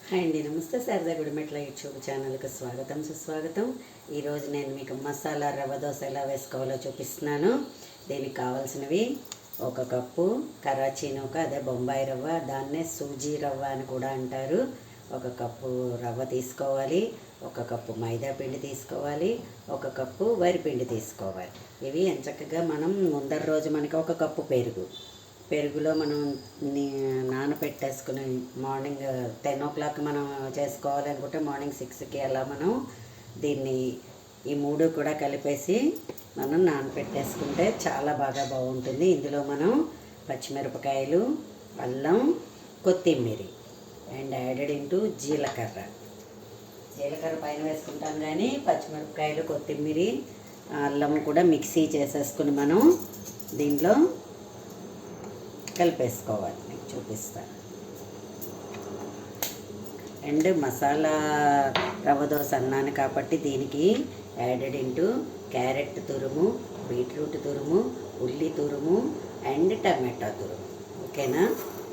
Hi అండి, నమస్తే. Sharada Gudimetla YouTube ఛానల్కి స్వాగతం, సుస్వాగతం. ఈరోజు నేను మీకు మసాలా రవ్వ దోశ ఎలా వేసుకోవాలో చూపిస్తున్నాను. దీనికి కావాల్సినవి ఒక కప్పు కరాచీ నూక, అదే బొంబాయి రవ్వ, దాన్నే సూజీ రవ్వ అని కూడా అంటారు. ఒక కప్పు రవ్వ తీసుకోవాలి, ఒక కప్పు మైదా పిండి తీసుకోవాలి, ఒక కప్పు వరిపిండి తీసుకోవాలి. ఇవి ఎంచక్కగా మనం ముందర రోజు మనకి ఒక కప్పు పెరుగులో మనం నానబెట్టేసుకుని మార్నింగ్ 10 o'clock మనం చేసుకోవాలనుకుంటే మార్నింగ్ 6కి అలా మనం దీన్ని ఈ మూడు కూడా కలిపేసి మనం నానబెట్టేసుకుంటే చాలా బాగా బాగుంటుంది. ఇందులో మనం పచ్చిమిరపకాయలు, అల్లం, కొత్తిమీర అండ్ యాడెడ్ ఇంటూ జీలకర్ర పైన వేసుకుంటాం, కానీ పచ్చిమిరపకాయలు, కొత్తిమీర, అల్లం కూడా మిక్సీ చేసేసుకుని మనం దీంట్లో కలిపేసుకోవాలి. మీకు చూపిస్తాను. అండ్ మసాలా రవ్వ దోశ అన్నాను కాబట్టి దీనికి యాడెడ్ ఇంటూ క్యారెట్ తురుము, బీట్రూట్ తురుము, ఉల్లి తురుము అండ్ టమాటా తురుము. ఓకేనా?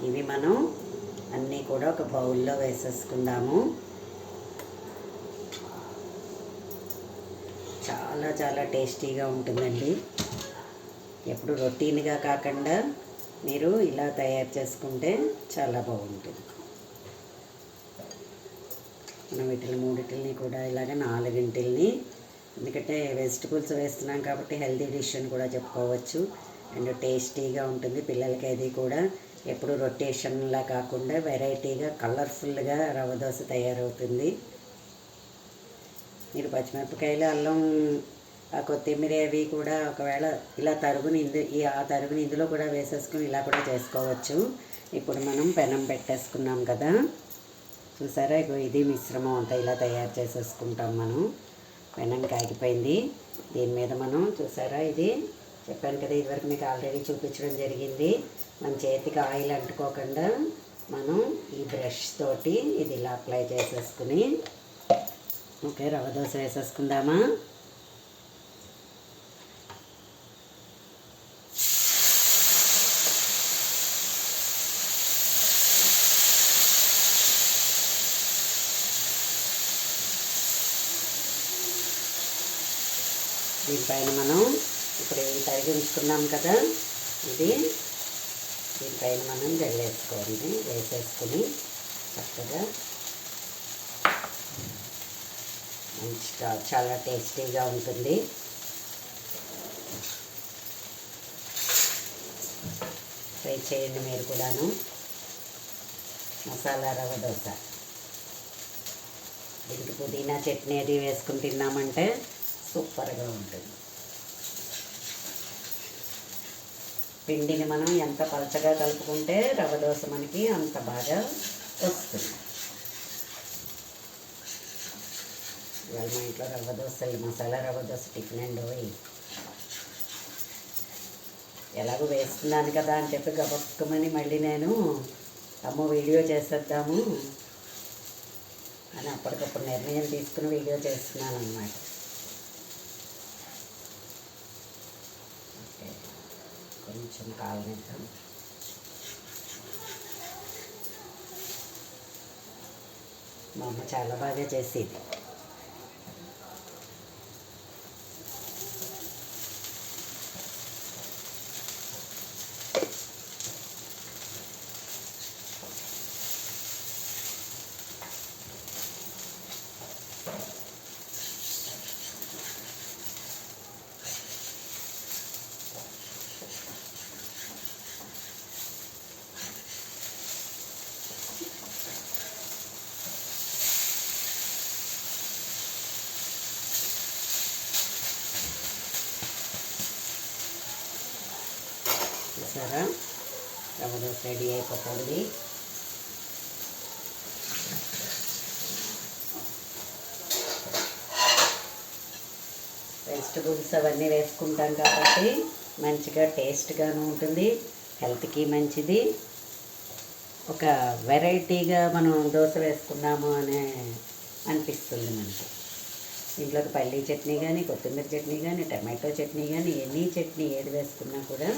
ఇవి మనం అన్నీ కూడా ఒక బౌల్లో వేసేసుకుందాము. చాలా చాలా టేస్టీగా ఉంటుందండి. ఎప్పుడు రొటీన్గా కాకుండా మీరు ఇలా తయారు చేసుకుంటే చాలా బాగుంటుంది. మనం వీటిని మూడింటిని కూడా ఇలాగ 4 ఎందుకంటే వెజిటబుల్స్ వేస్తున్నాం కాబట్టి హెల్తీ డిష్ అని కూడా చెప్పుకోవచ్చు. అండ్ టేస్టీగా ఉంటుంది. పిల్లలకి అది కూడా ఎప్పుడు రొటేషన్లా కాకుండా వెరైటీగా కలర్ఫుల్గా రవ్వ దోశ తయారవుతుంది. మీరు పచ్చిమిరపకాయలు, అల్లం, ఆ కొత్తిమీర అవి కూడా ఒకవేళ ఇలా తరుగుని ఇందులో కూడా వేసేసుకుని ఇలా కూడా చేసుకోవచ్చు. ఇప్పుడు మనం పెనం పెట్టేసుకున్నాం కదా, చూసారా? ఇది మిశ్రమం అంతా ఇలా తయారు చేసేసుకుంటాం మనం. పెనం కాగిపోయింది. దీని మీద మనం చూసారా, ఇది చెప్పాను కదా, ఇదివరకు మీకు ఆల్రెడీ చూపించడం జరిగింది. మన చేతికి ఆయిల్ అంటుకోకుండా మనం ఈ బ్రష్ తోటి ఇది ఇలా అప్లై చేసేసుకుని ఓకే రవ్వ దోశ వేసేసుకుందామా? దీనిపైన మనం ఇప్పుడు ఇవి తరిగి ఉంచుకున్నాం కదా, దీనిపైన మనం వేసేసుకుని చక్కగా మంచిగా చాలా టేస్టీగా ఉంటుంది. ట్రై చేయండి మీరు కూడాను. మసాలా రవ్వ దోశ దీనికి పుదీనా చట్నీ అది వేసుకుని తిన్నామంటే సూపర్గా ఉంటుంది. పిండిని మనం ఎంత పలచగా కలుపుకుంటే రవ్వ దోశ మనకి అంత బాగా వస్తుంది. ఇవాళ మా ఇంట్లో రవ్వ దోశలు, మసాలా రవ్వ దోశ టిఫిన్ అండి. ఎలాగో వేస్తున్నాను కదా అని చెప్పి గబక్కమని మళ్ళీ నేను వీడియో చేసేద్దాము అని అప్పటికప్పుడు నిర్ణయం తీసుకుని వీడియో చేస్తున్నాను అన్నమాట. ఓకే, కొంచెం కాలనిద్దాం. మా అమ్మ చాలా బాగా చేసేది. చూసారా, రవ్వ దోశ రెడీ అయిపోతుంది. వెజిటబుల్స్ అవన్నీ వేసుకుంటాం కాబట్టి మంచిగా టేస్ట్గాను ఉంటుంది, హెల్త్కి మంచిది. ఒక వెరైటీగా మనం దోశ వేసుకున్నాము అనే అనిపిస్తుంది మనకి. ఇంట్లోకి పల్లీ చట్నీ కానీ, కొత్తిమీర చట్నీ కానీ, టమాటో చట్నీ కానీ, ఎనీ చట్నీ ఏది వేసుకున్నా కూడా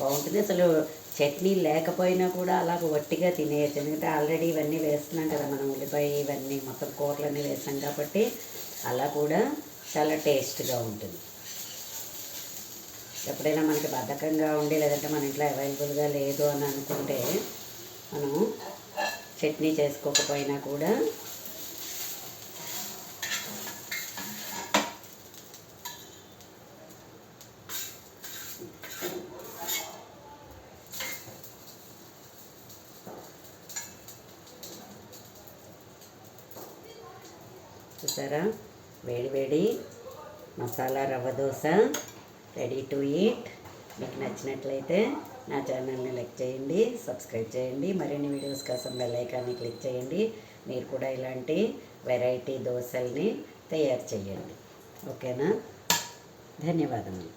బాగుంటుంది. అసలు చట్నీ లేకపోయినా కూడా అలాగ వట్టిగా తినేయచ్చు. ఎందుకంటే ఆల్రెడీ ఇవన్నీ వేస్తున్నాం కదా మనం, ఉల్లిపాయ ఇవన్నీ మొత్తం కూరలన్నీ వేస్తాం కాబట్టి అలా కూడా చాలా టేస్ట్గా ఉంటుంది. ఎప్పుడైనా మనకి బద్ధకంగా ఉండి లేదంటే మన ఇంట్లో అవైలబుల్గా లేదు అని అనుకుంటే మనము చట్నీ చేసుకోకపోయినా కూడా చూసారా, వేడి వేడి masala rava dosa ready to eat. మీకు నచ్చినట్లయితే నా ఛానల్ని లైక్ చేయండి, సబ్స్క్రైబ్ చేయండి. మరిన్ని వీడియోస్ కోసం బెల్ ఐకాన్ని క్లిక్ చేయండి. మీరు కూడా ఇలాంటి వెరైటీ దోశల్ని తయారు చేయండి. ఓకేనా? ధన్యవాదములు.